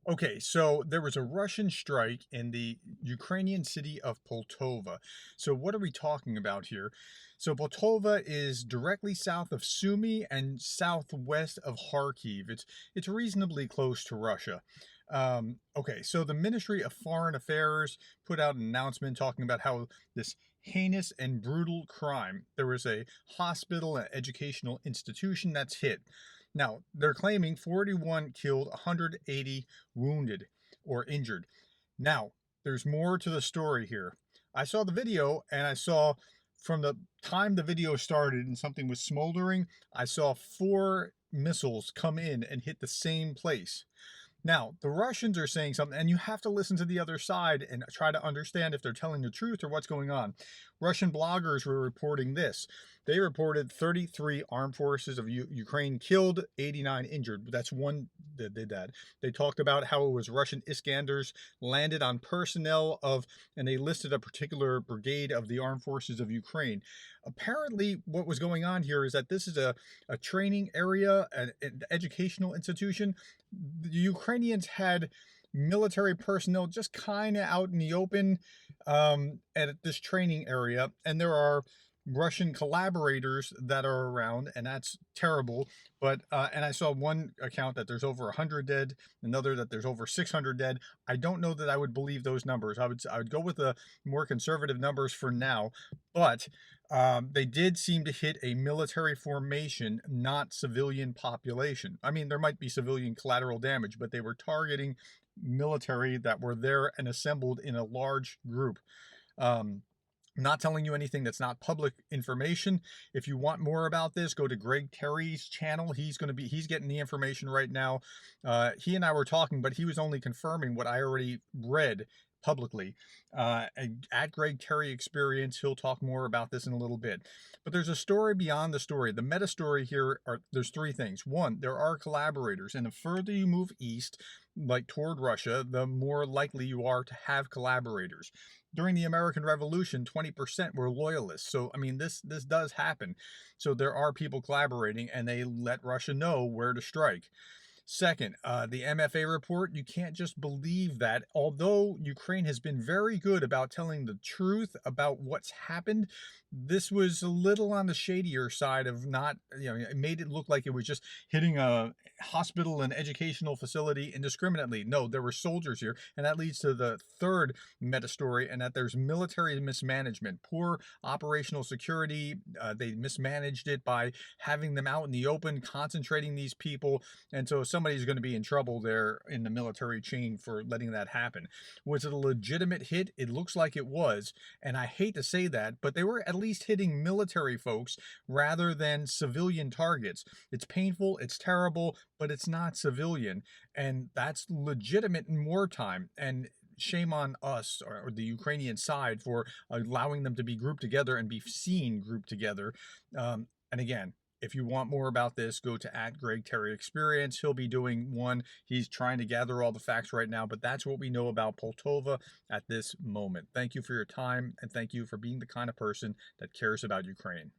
Okay, so there was a Russian strike in the Ukrainian city of Poltava. So what are we talking about here? So Poltava is directly south of Sumy and southwest of Kharkiv. It's reasonably close to Russia. Okay, so the Ministry of Foreign Affairs put out an announcement talking about how this heinous and brutal crime. There was a hospital and educational institution that's hit. Now, they're claiming 41 killed, 180 wounded or injured. Now, there's more to the story here. I saw the video and I saw from the time the video started and something was smoldering, I saw 4 missiles come in and hit the same place. Now, the Russians are saying something, and you have to listen to the other side and try to understand if they're telling the truth or what's going on. Russian bloggers were reporting this. They reported 33 armed forces of Ukraine killed, 89 injured. That's one that did that. They talked about how it was Russian Iskanders landed on personnel of, and they listed a particular brigade of the armed forces of Ukraine. Apparently, what was going on here is that this is a training area, an educational institution. The Ukrainians had military personnel just kind of out in the open at this training area, and there are Russian collaborators that are around, and that's terrible. But and I saw one account that there's over 100 dead, another that there's over 600 dead. I don't know that I would believe those numbers. I would go with the more conservative numbers for now, but they did seem to hit a military formation, not civilian population. I mean, there might be civilian collateral damage, but they were targeting military that were there and assembled in a large group. Not telling you anything that's not public information. If you want more about this, go to Greg Terry's channel. He's getting the information right now. He and I were talking, but he was only confirming what I already read publicly. At Greg Terry Experience, he'll talk more about this in a little bit. But there's a story beyond the story. The meta story here there's 3 things. One, there are collaborators, and the further you move east, like toward Russia, the more likely you are to have collaborators. During the American Revolution, 20% were loyalists. So, I mean, this does happen. So there are people collaborating, and they let Russia know where to strike. Second, the MFA report, you can't just believe that. Although Ukraine has been very good about telling the truth about what's happened, this was a little on the shadier side of not, it made it look like it was just hitting a hospital and educational facility indiscriminately. No, there were soldiers here. And that leads to the third meta story, and that there's military mismanagement, poor operational security. They mismanaged it by having them out in the open, concentrating these people. And so somebody's going to be in trouble there in the military chain for letting that happen. Was it a legitimate hit? It looks like it was. And I hate to say that, but they were at least hitting military folks rather than civilian targets. It's painful, it's terrible, but it's not civilian. And that's legitimate in wartime. And shame on us or the Ukrainian side for allowing them to be grouped together and be seen grouped together. And again, if you want more about this, go to at Greg Terry Experience. He'll be doing one. He's trying to gather all the facts right now, but that's what we know about Poltava at this moment. Thank you for your time, and thank you for being the kind of person that cares about Ukraine.